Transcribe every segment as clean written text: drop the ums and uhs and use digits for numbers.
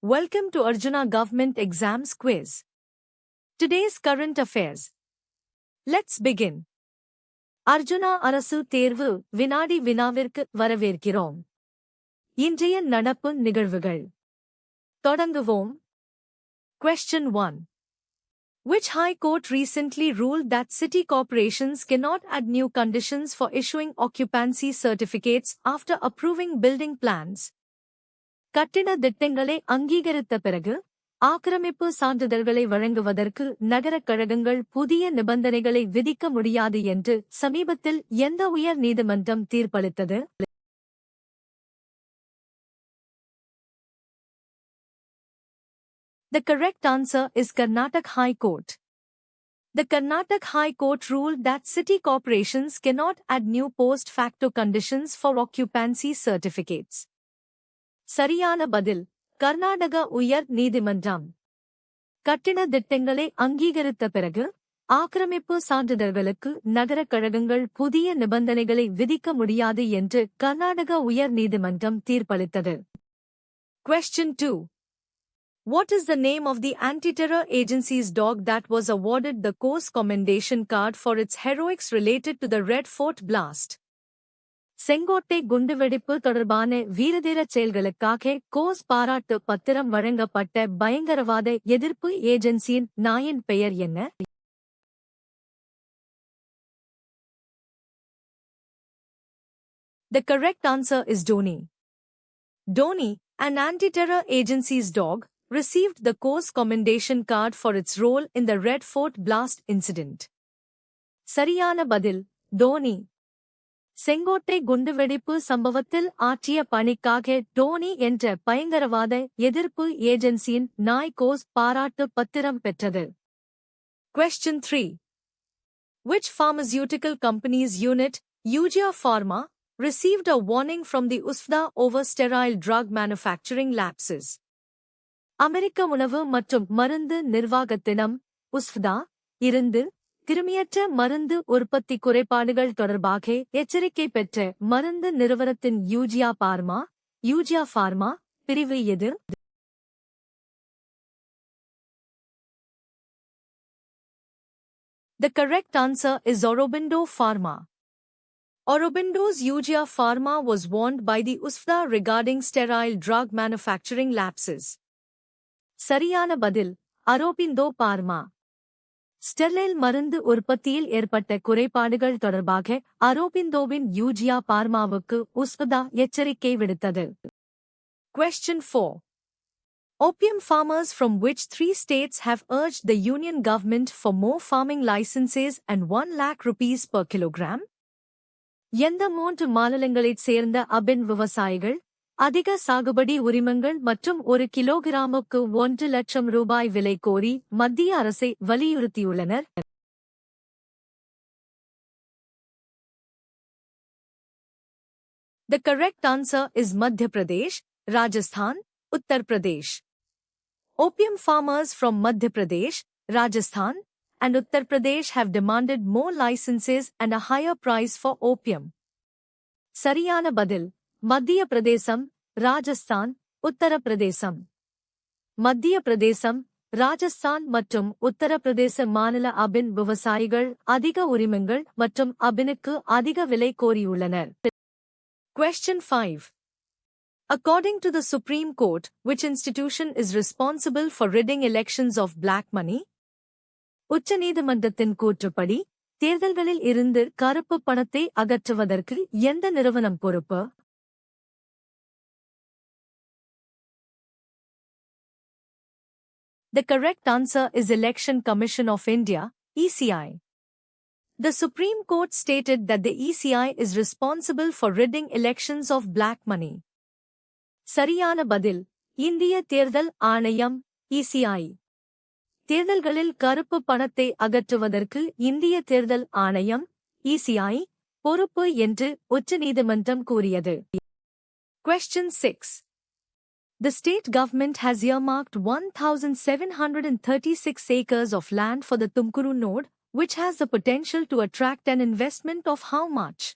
Welcome to Arjuna Government Exams Quiz. Today's current affairs. Let's begin. Arjuna அரசு தேர்வு வினாடி வினாவிற்கு வரவேற்கிறோம். இன்றைய நடப்பு நிகழ்வுகள். தொடங்குவோம். Question 1. Which High Court recently ruled that city corporations cannot add new conditions for issuing occupancy certificates after approving building plans? கட்டிட திட்டங்களை அங்கீகரித்த பிறகு ஆக்கிரமிப்பு சான்றிதழ்களை வழங்குவதற்கு நகரக் கழகங்கள் புதிய நிபந்தனைகளை விதிக்க முடியாது என்று சமீபத்தில் எந்த உயர் நீதிமன்றம் தீர்ப்பளித்தது? The correct answer is Karnataka High Court. The Karnataka High Court ruled that city corporations cannot add new post facto conditions for occupancy certificates. சரியான பதில் கர்நாடக உயர் நீதிமன்றம். கட்டிட திட்டங்களை அங்கீகரித்த பிறகு ஆக்கிரமிப்பு சான்றிதழ்களுக்கு நகரக் கழகங்கள் புதிய நிபந்தனைகளை விதிக்க முடியாது என்று கர்நாடக உயர் நீதிமன்றம் தீர்ப்பளித்தது. Question 2. What is the name of the anti-terror agency's dog that was awarded the Coast Commendation Card for its heroics related to the Red Fort blast? Sengottai குண்டுவெடிப்பு தொடர்பான வீரதீரச் செயல்களுக்காக கோஸ் பாராட்டு பத்திரம் வழங்கப்பட்ட பயங்கரவாத எதிர்ப்பு ஏஜென்சியின் நாயின் பெயர் என்ன? The correct answer is Dhoni. Dhoni, an anti-terror agency's dog, received the Coast Commendation Card for its role in the Red Fort blast incident. சரியான பதில் தோனி. செங்கோட்டை குண்டுவெடிப்பு சம்பவத்தில் ஆற்றிய பணிக்காக டோனி என்ற பயங்கரவாத எதிர்ப்பு ஏஜென்சியின் நாய் கோஸ் பாராட்டு பத்திரம் பெற்றது. Question 3. Which pharmaceutical company's unit, Eugia Pharma, received a warning from the USFDA over sterile drug manufacturing lapses? அமெரிக்க உணவு மற்றும் மருந்து நிர்வாகத்தினம் USFDA இருந்து கிருமியற்ற மருந்து உற்பத்தி குறைபாடுகள் தொடர்பாக எச்சரிக்கை பெற்ற மருந்து நிறுவனத்தின் யூஜியா பார்மா பிரிவு எது? The correct answer is Aurobindo Pharma. Aurobindo's Eugia Pharma was warned by the USFDA regarding sterile drug manufacturing lapses. சரியான பதில் அரோபிந்தோ பார்மா. ஸ்டெர்லைல் மருந்து உற்பத்தியில் ஏற்பட்ட குறைபாடுகள் தொடர்பாக அரோபிந்தோவின் யூஜியா பார்மாவுக்கு உஸ்ஃபதா எச்சரிக்கை விடுத்தது. Question 4. Opium farmers from which 3 states have urged the union government for more farming licenses and 1 lakh rupees per kilogram? எந்த 3 மாநிலங்களைச் சேர்ந்த அபின் விவசாயிகள் அதிக சாகுபடி உரிமங்கள் மற்றும் 1 கிலோகிராமுக்கு 1 லட்சம் ரூபாய் விலை கோரி மத்திய அரசை வலியுறுத்தியுள்ளனர்? The correct answer is Madhya Pradesh, Rajasthan, Uttar Pradesh. Opium farmers from Madhya Pradesh, Rajasthan, and Uttar Pradesh have demanded more licenses and a higher price for opium. சரியான பதில் மத்திய பிரதேசம், ராஜஸ்தான், உத்தரப்பிரதேசம். மத்திய பிரதேசம், ராஜஸ்தான் மற்றும் உத்தரப்பிரதேச மாநில அபின் விவசாயிகள் அதிக உரிமங்கள் மற்றும் அபினுக்கு அதிக விலை கோரியுள்ளனர். Question 5. According to the Supreme Court, which institution is responsible for ridding elections of black money? உச்ச நீதிமன்றத்தின் கூற்றுப்படி தேர்தல்களில் இருந்து கருப்பு பணத்தை அகற்றுவதற்கு எந்த நிறுவனம் பொறுப்பு? The correct answer is Election Commission of India, ECI. The Supreme Court stated that the ECI is responsible for ridding elections of black money. சரியான பதில் இந்திய தேர்தல் ஆணையம், ECI. தேர்தல்களில் கருப்பு பணத்தை அகற்றுவதற்கு இந்திய தேர்தல் ஆணையம், ECI, பொறுப்பு என்று உச்ச நீதிமன்றம் கூறியது. Question 6. The state government has earmarked 1,736 acres of land for the Tumkuru node, which has the potential to attract an investment of how much?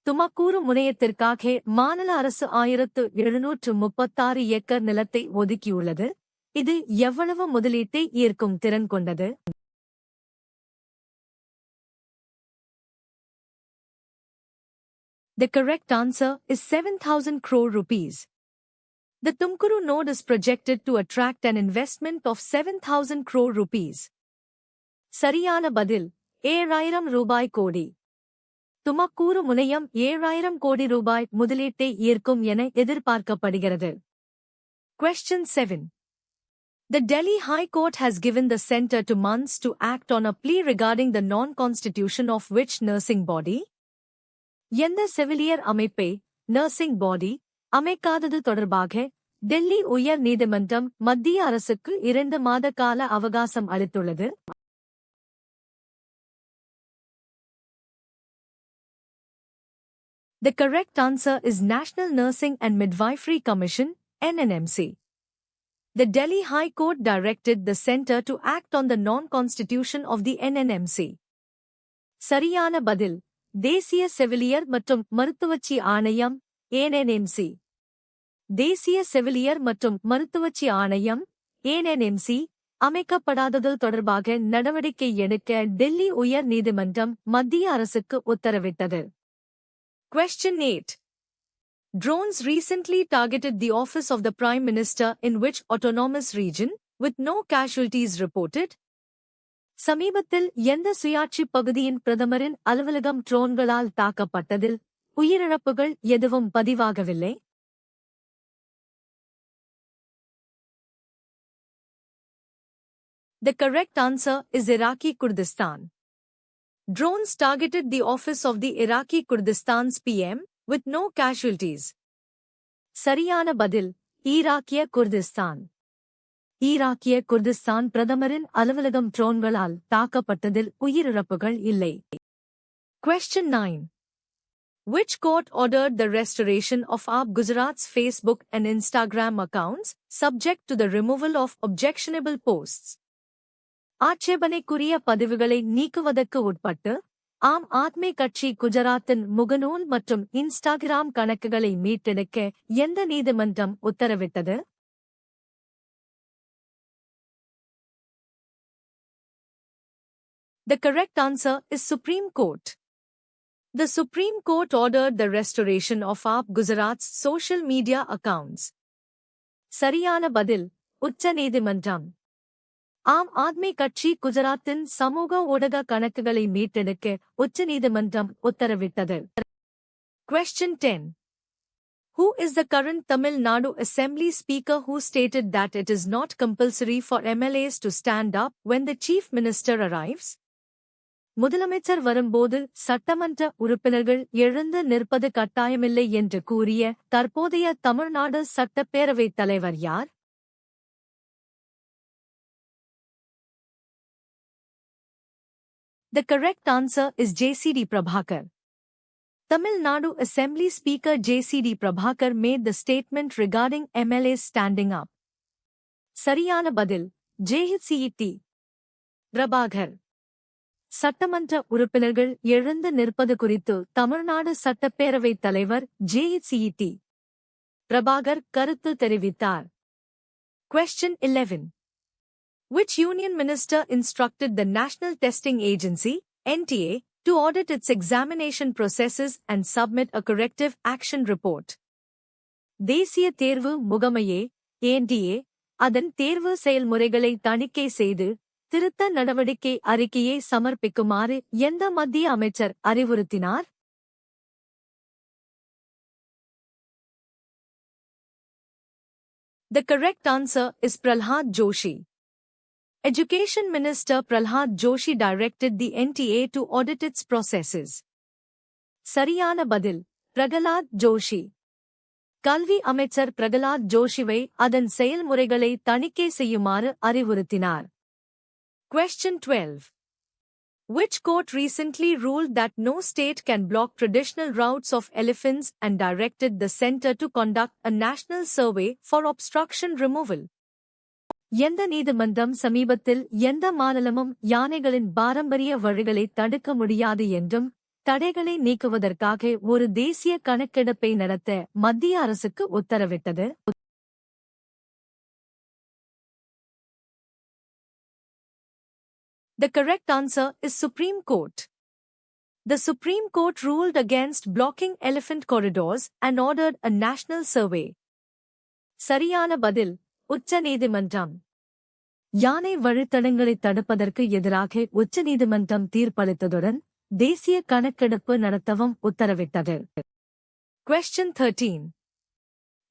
துமக்கூரு முனையத்திற்காக மாநில அரசு 1736 ஏக்கர் நிலத்தை ஒதுக்கியுள்ளது. இது எவ்வளவு முதலீட்டை ஈர்க்கும் திறன் கொண்டது? The correct answer is 7,000 crore rupees. The Tumkuru node is projected to attract an investment of 7,000 crore rupees. சரியான பதில் 7,000 ரூபாய் கோடி. துமக்கூரு முனையம் 7,000 கோடி ரூபாய் முதலீட்டை ஈர்க்கும் என எதிர்பார்க்கப்படுகிறது. Question 7. The Delhi High Court has given the centre 2 months to act on a plea regarding the non-constitution of which nursing body? எந்த செவிலியர் அமைப்பை நர்சிங் பாடி அமைக்காதது தொடர்பாக டெல்லி உயர் நீதிமன்றம் மத்திய அரசுக்கு 2 மாத கால அவகாசம் அளித்துள்ளது. The correct answer is National Nursing and Midwifery Commission, NNMC. The Delhi High Court directed the centre to act on the non-constitution of the NNMC. சரியான பதில் தேசிய செவிலியர் மற்றும் மருத்துவச்சி ஆணையம், NNMC. தேசிய செவிலியர் மற்றும் மருத்துவச்சி ஆணையம், NNMC அமைக்கப்படாதது தொடர்பாக நடவடிக்கை எடுக்க டெல்லி உயர் நீதிமன்றம் மத்திய அரசுக்கு உத்தரவிட்டது. Question 8. Drones recently targeted the office of the Prime Minister in which autonomous region, with no casualties reported? சமீபத்தில் எந்த சுயாட்சி பகுதியின் பிரதமரின் அலுவலகம் ட்ரோன்களால் தாக்கப்பட்டதில் உயிரிழப்புகள் எதுவும் பதிவாகவில்லை? The correct answer is Iraqi Kurdistan. Drones targeted the office of the Iraqi Kurdistan's PM, with no casualties. சரியான பதில் ஈராக்கிய குர்திஸ்தான். ஈராக்கிய குர்திஸ்தான் பிரதமரின் அலுவலகம் ட்ரோன்களால் தாக்கப்பட்டதில் உயிரிழப்புகள் இல்லை. Question 9. Which court ordered the restoration of AAP Gujarat's Facebook and Instagram accounts, subject to the removal of objectionable posts? ஆட்சேபனைக்குரிய பதிவுகளை நீக்குவதற்கு உட்பட்டு ஆம் ஆத்மி கட்சி குஜராத்தின் முகநூல் மற்றும் இன்ஸ்டாகிராம் கணக்குகளை மீட்டெடுக்க எந்த நீதிமன்றம் உத்தரவிட்டது? The correct answer is Supreme Court. The Supreme Court ordered the restoration of AAP Gujarat's social media accounts. சரியான பதில் உச்ச நீதிமன்றம். ஆம் ஆத்மி கட்சி குஜராத்தின் சமூக ஊடக கணக்குகளை மீட்டெடுக்க உச்ச நீதிமன்றம் உத்தரவிட்டது. Question 10. Who is the current Tamil Nadu Assembly Speaker who stated that it is not compulsory for MLAs to stand up when the Chief Minister arrives? முதலமைச்சர் வரும்போது சட்டமன்ற உறுப்பினர்கள் எழுந்து நிற்பது கட்டாயமில்லை என்று கூறிய தற்போதைய தமிழ்நாடு சட்டப்பேரவைத் தலைவர் யார்? The correct answer is JCD Prabhakar. Tamil Nadu Assembly Speaker JCD Prabhakar made the statement regarding MLAs standing up. சரியான பதில் JCD Prabhakar. சட்டமன்ற உறுப்பினர்கள் எழுந்து நிற்பது குறித்து தமிழ்நாடு சட்டப்பேரவைத் தலைவர் JCD Prabhakar கருத்து தெரிவித்தார். Question 11. Which union minister instructed the National Testing Agency, NTA, to audit its examination processes and submit a corrective action report? தேசிய தேர்வு முகமையே, NTA, அதன் தேர்வு செயல்முறைகளை தணிக்கை செய்து திருத்த நடவடிக்கை அறிக்கையை சமர்ப்பிக்குமாறு எந்த மத்திய அமைச்சர் அறிவுறுத்தினார்? The correct answer is Prahlad Joshi. Education Minister Prahlad Joshi directed the NTA to audit its processes. சரியான பதில் பிரகலாத் ஜோஷி. கல்வி அமைச்சர் பிரகலாத் ஜோஷிவை அதன் செயல்முறைகளை தணிக்கை செய்யுமாறு அறிவுறுத்தினார். Question 12. Which court recently ruled that no state can block traditional routes of elephants and directed the centre to conduct a national survey for obstruction removal? எந்த நீதிமன்றம் சமீபத்தில் எந்த மாநிலமும் யானைகளின் பாரம்பரிய வழிகளை தடுக்க முடியாது என்றும் தடைகளை நீக்குவதற்காக ஒரு தேசிய கணக்கெடுப்பை நடத்த மத்திய அரசுக்கு உத்தரவிட்டது. The correct answer is Supreme Court. The Supreme Court ruled against blocking elephant corridors and ordered a national survey. சரியான பதில் உச்சநீதிமன்றம். யானை வழித்தடங்களை தடுப்பதற்கு எதிராக உச்சநீதிமன்றம் தீர்ப்பளித்ததுடன் தேசிய கணக்கெடுப்பு நடத்தவும் உத்தரவிட்டது. Question 13.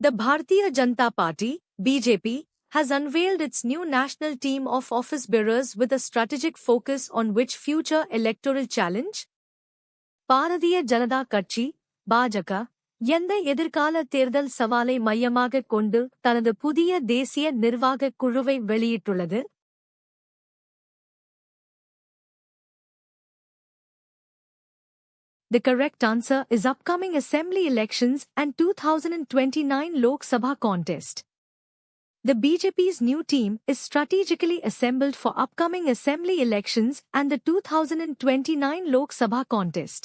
The Bharatiya Janata Party, BJP, has unveiled its new national team of office bearers with a strategic focus on which future electoral challenge? Bharatiya Janata கட்சி, பாஜக, எந்த எதிர்கால தேர்தல் சவாலை மையமாகக் கொண்டு தனது புதிய தேசிய நிர்வாகக் குழுவை வெளியிட்டுள்ளது? The correct answer is upcoming assembly elections and 2029 Lok Sabha contest. The BJP's new team is strategically assembled for upcoming assembly elections and the 2029 Lok Sabha contest.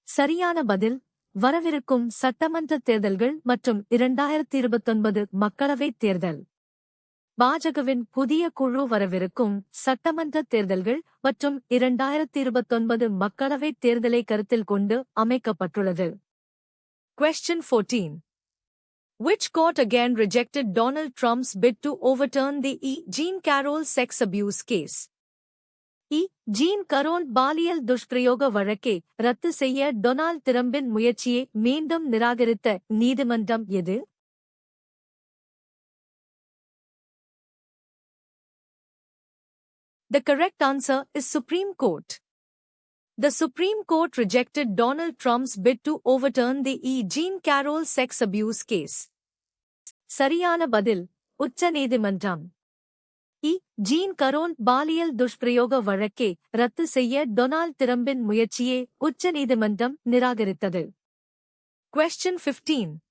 சரியான பதில் வரவிருக்கும் சட்டமன்ற தேர்தல்கள் மற்றும் 2029 மக்களவைத் தேர்தல். பாஜகவின் புதிய குழு வரவிருக்கும் சட்டமன்ற தேர்தல்கள் மற்றும் 2029 மக்களவைத் தேர்தலை கருத்தில் கொண்டு அமைக்கப்பட்டுள்ளது. Question 14. Which court again rejected Donald Trump's bid to overturn the E. Jean Carroll sex abuse case? E. Jean Carroll பாலியல் துஷ்பிரயோக வழக்கை ரத்து செய்ய டொனால்ட் ட்ரம்பின் முயற்சியை மீண்டும் நிராகரித்த நீதிமன்றம் எது? The correct answer is Supreme Court. The Supreme Court rejected Donald Trump's bid to overturn the E. Jean Carroll sex abuse case. சரியான பதில் உச்சநீதிமன்றம். E. Jean Carroll பாலியல் துஷ்பிரயோக வழக்கை ரத்து செய்ய டொனால்ட் ட்ரம்பின் முயற்சியை உச்சநீதிமன்றம் நிராகரித்தது. Question 15.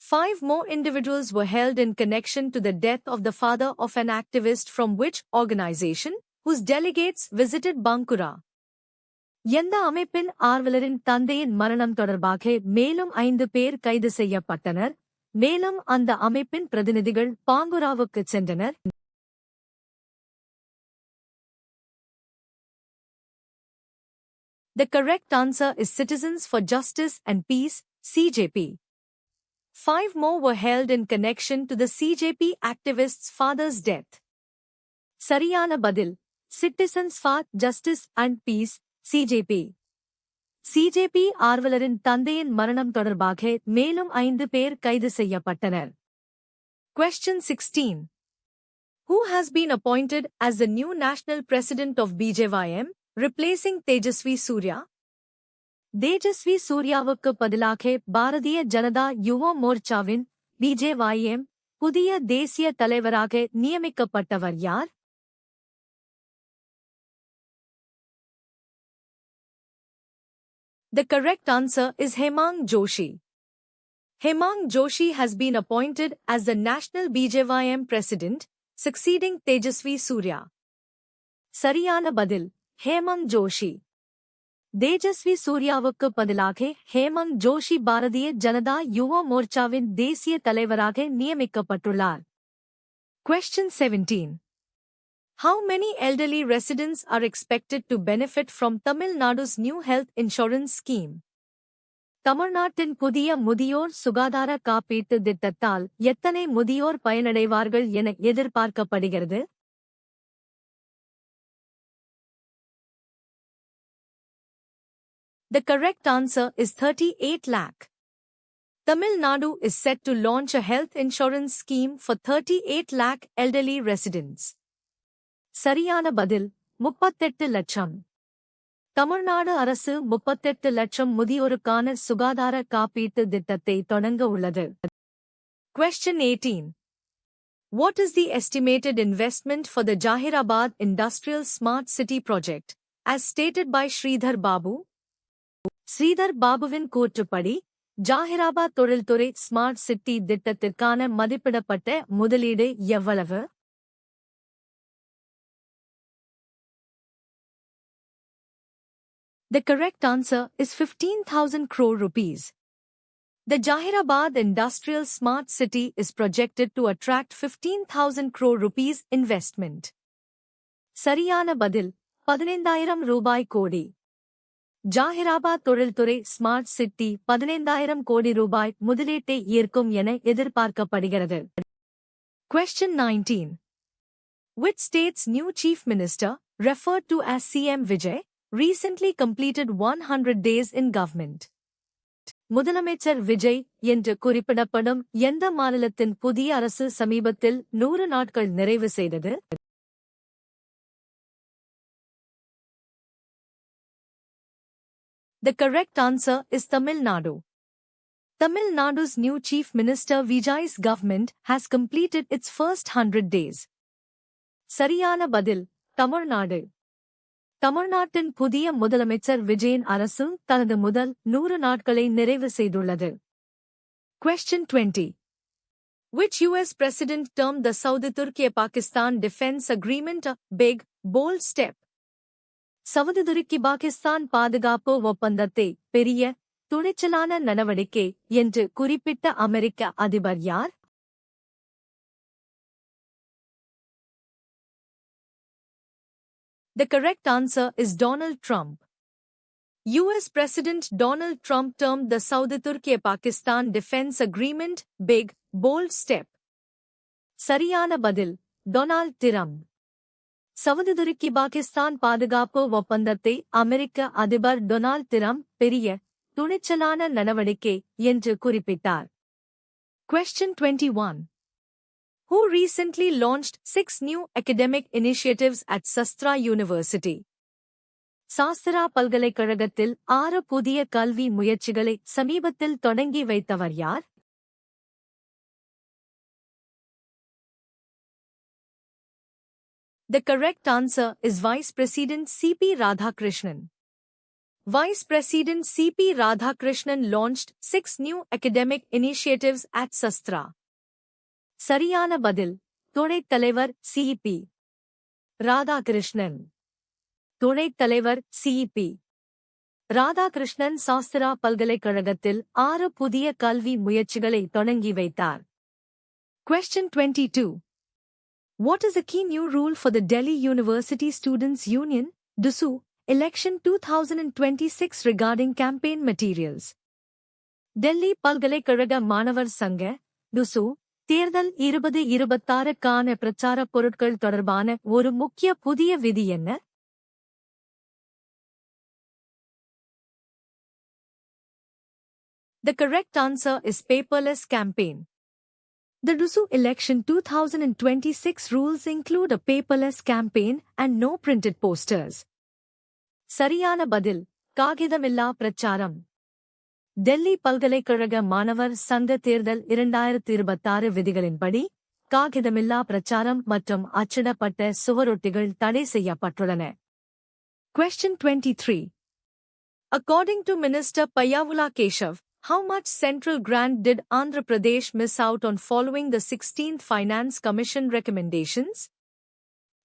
5 more individuals were held in connection to the death of the father of an activist from which organization, whose delegates visited Bankura? எந்த அமைப்பின் ஆர்வலரின் தந்தையின் மரணம் தொடர்பாக மேலும் 5 பேர் கைது செய்யப்பட்டனர், மேலும் அந்த அமைப்பின் பிரதிநிதிகள் பாங்குராவுக்குச் சென்றனர்? The correct answer is Citizens for Justice and Peace, CJP. 5 more were held in connection to the CJP activist's father's death. சரியான பதில் Citizens for Justice and Peace, CJP. CJP ஆர்வலரின் தந்தையின் மரணம் தொடர்பாக மேலும் 5 பேர் கைது செய்யப்பட்டனர். Question 16. Who has been appointed as the new national president of BJYM, replacing Tejasvi Surya? Tejashwi சூர்யாவுக்கு பதிலாக பாரதிய ஜனதா யுவ மோர்ச்சாவின் BJYM புதிய தேசிய தலைவராக நியமிக்கப்பட்டவர் யார்? The correct answer is Hemang Joshi. Hemang Joshi has been appointed as the national BJYM president, succeeding Tejasvi Surya. சரியான பதில் ஹேமங் ஜோஷி. தேஜஸ்வி சூர்யாவுக்கு பதிலாக ஹேமங் ஜோஷி பாரதிய ஜனதா யுவ மோர்ச்சாவின் தேசிய தலைவராக நியமிக்கப்பட்டுள்ளார். Question 17. How many elderly residents are expected to benefit from Tamil Nadu's new health insurance scheme? தமிழ்நாட்டின் புதிய முதியோர் சுகாதார காப்பீட்டு திட்டத்தால் எத்தனை முதியோர் பயனடைவார்கள் என எதிர்பார்க்கப்படுகிறது? The correct answer is 38 lakh. Tamil Nadu is set to launch a health insurance scheme for 38 lakh elderly residents. சரியான பதில் 38 லட்சம். தமிழ்நாடு அரசு 38 லட்சம் முதியோருக்கான சுகாதார காப்பீட்டு திட்டத்தை தொடங்க உள்ளது. Question 18. What is the estimated investment for the Jahirabad Industrial Smart City project, as stated by Sridhar Babu? Sridhar பாபுவின் கூற்றுப்படி ஜாஹிராபாத் தொழில்துறை ஸ்மார்ட் சிட்டி திட்டத்திற்கான மதிப்பிடப்பட்ட முதலீடு எவ்வளவு? The correct answer is 15,000 crore rupees. The Jahirabad Industrial Smart City is projected to attract 15,000 crore rupees investment. Sariyana Badil, 15,000 ரூபாய் கோடி. ஜாஹிராபாத் தொழில்துறை smart city 15,000 கோடி ரூபாய் முதலீட்டை ஈர்க்கும் என எதிர்பார்க்கப்படுகிறது. Question 19. Which state's new chief minister, referred to as CM Vijay, recently completed 100 days in government? முதலமைச்சர் விஜய் என்று குறிப்பிடப்படும் எந்த மாநிலத்தின் புதிய அரசு சமீபத்தில் 100 நாட்கள் நிறைவு செய்தது? The correct answer is Tamil Nadu. Tamil Nadu's new chief minister Vijay's government has completed its first 100 days. சரியான பதில் தமிழ்நாடு. தமிழ்நாட்டின் புதிய முதலமைச்சர் விஜயின் அரசு தனது முதல் 100 நாட்களை நிறைவு செய்துள்ளது. Question 20. Which US president termed the Saudi Turkey-Pakistan defense agreement a big, bold step? Saudi துருக்கி பாகிஸ்தான் பாதுகாப்பு ஒப்பந்தத்தை பெரிய, துணிச்சலான நடவடிக்கை என்று குறிப்பிட்ட அமெரிக்க அதிபர் யார்? The correct answer is Donald Trump. US President Donald Trump termed the Saudi Turkey-Pakistan defense agreement big, bold step. சரியான பதில் டொனால்ட் டிரம்ப். சவுதி துருக்கி பாகிஸ்தான் பாதுகாப்பு ஒப்பந்தத்தை அமெரிக்க அதிபர் டொனால்ட் டிரம்ப் பெரிய, துணிச்சலான நடவடிக்கை என்று குறிப்பிட்டார். Question 21. Who recently launched 6 new academic initiatives at Sastra University? Sastra பல்கலைக்கழகத்தில் 6 புதிய கல்வி முயற்சிகளை சமீபத்தில் தொடங்கி வைத்தவர் யார்? The correct answer is Vice President C.P. Radhakrishnan. Vice President C.P. Radhakrishnan launched 6 new academic initiatives at Sastra. சரியான பதில் துணைத் தலைவர் C.P. ராதாகிருஷ்ணன். துணைத் தலைவர் C.P. ராதாகிருஷ்ணன் சாஸ்திரா பல்கலைக்கழகத்தில் 6 புதிய கல்வி முயற்சிகளை தொடங்கி வைத்தார். Question 22. What is a key new rule for the Delhi University Students' Union, DUSU, election 2026 regarding campaign materials? Delhi பல்கலைக்கழக மாணவர் சங்க, DUSU, தேர்தல் 2026க்கான பிரச்சாரப் பொருட்கள் தொடர்பான ஒரு முக்கிய புதிய விதி என்ன? The correct answer is paperless campaign. The DUSU election 2026 rules include a paperless campaign and no printed posters. சரியான பதில் காகிதமில்லா பிரச்சாரம். டெல்லி பல்கலைக்கழக மாணவர் சங்க தேர்தல் 2026 விதிகளின்படி காகிதமில்லா பிரச்சாரம் மற்றும் அச்சிடப்பட்ட சுவரொட்டிகள் தடை செய்யப்பட்டுள்ளன. Question 23. According to Minister Payyavula Keshav, how much central grant did Andhra Pradesh miss out on following the 16th Finance Commission recommendations?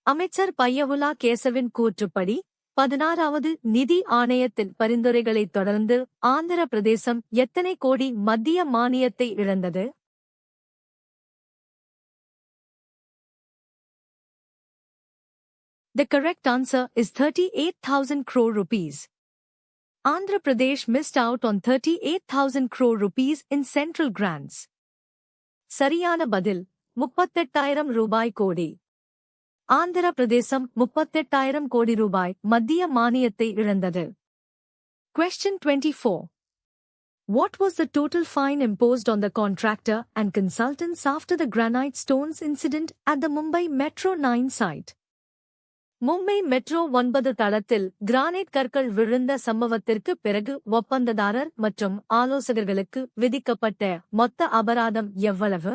அமைச்சர் பையவுலா கேசவின் கூற்றுப்படி 16வது நிதி ஆணையத்தின் பரிந்துரைகளைத் தொடர்ந்து ஆந்திர பிரதேசம் எத்தனை கோடி மத்திய மானியத்தை இழந்தது? The correct answer is 38,000 crore rupees. Andhra Pradesh missed out on 38,000 crore rupees in central grants. சரியான பதில் 38,000 ரூபாய் கோடி. ஆந்திர பிரதேசம் 38,000 கோடி ரூபாய் மத்திய மானியத்தை இழந்தது. Question 24. What was the total fine imposed on the contractor and consultants after the granite stones incident at the Mumbai Metro 9 site? Mumbai metro 9 தளத்தில் கிரானைட் கற்கள் விழுந்த சம்பவத்திற்கு பிறகு ஒப்பந்ததாரர் மற்றும் ஆலோசகர்களுக்கு விதிக்கப்பட்ட மொத்த அபராதம் எவ்வளவு?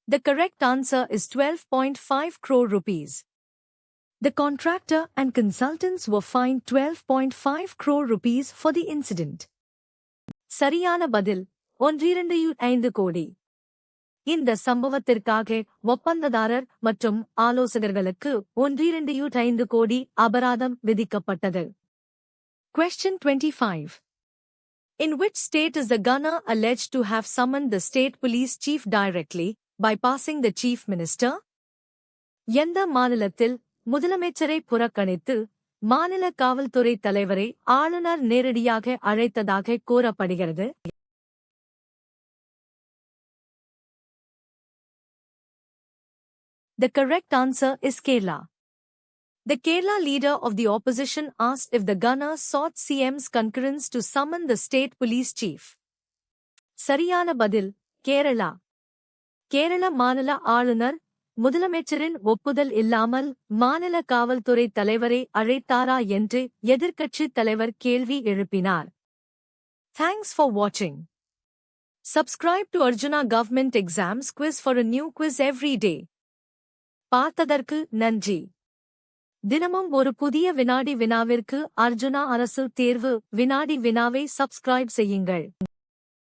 The correct answer is 12.5 crore rupees. The contractor and consultants were fined 12.5 crore rupees for the incident. சரியான பதில் 1.25 கோடி. இந்த சம்பவத்திற்காக ஒப்பந்ததாரர் மற்றும் ஆலோசகர்களுக்கு 1.25 கோடி அபராதம் விதிக்கப்பட்டது. Question 25. In which state is the gunner alleged to have summoned the state police chief directly, bypassing the chief minister? எந்த மாநிலத்தில் முதலமைச்சரை புறக்கணித்து மாநில காவல்துறை தலைவரை ஆளுநர் நேரடியாக அழைத்ததாக கூறப்படுகிறது? The correct answer is Kerala. The Kerala leader of the opposition asked if the gunner sought CM's concurrence to summon the state police chief. சரியான பதில் கேரளா. கேரள மாநில ஆளுநர் முதலமைச்சரின் ஒப்புதல் இல்லாமல் மாநில காவல்துறை தலைவரை அழைத்தாரா என்று எதிர்க்கட்சித் தலைவர் கேள்வி எழுப்பினார். Thanks for watching. Subscribe to Arjuna Government Exams Quiz for a new quiz every day. பார்த்ததற்கு நன்றி. தினமும் ஒரு புதிய வினாடி வினாவிற்கு அர்ஜுனா அரசு தேர்வு வினாடி வினாவை சப்ஸ்கிரைப் செய்யுங்கள்.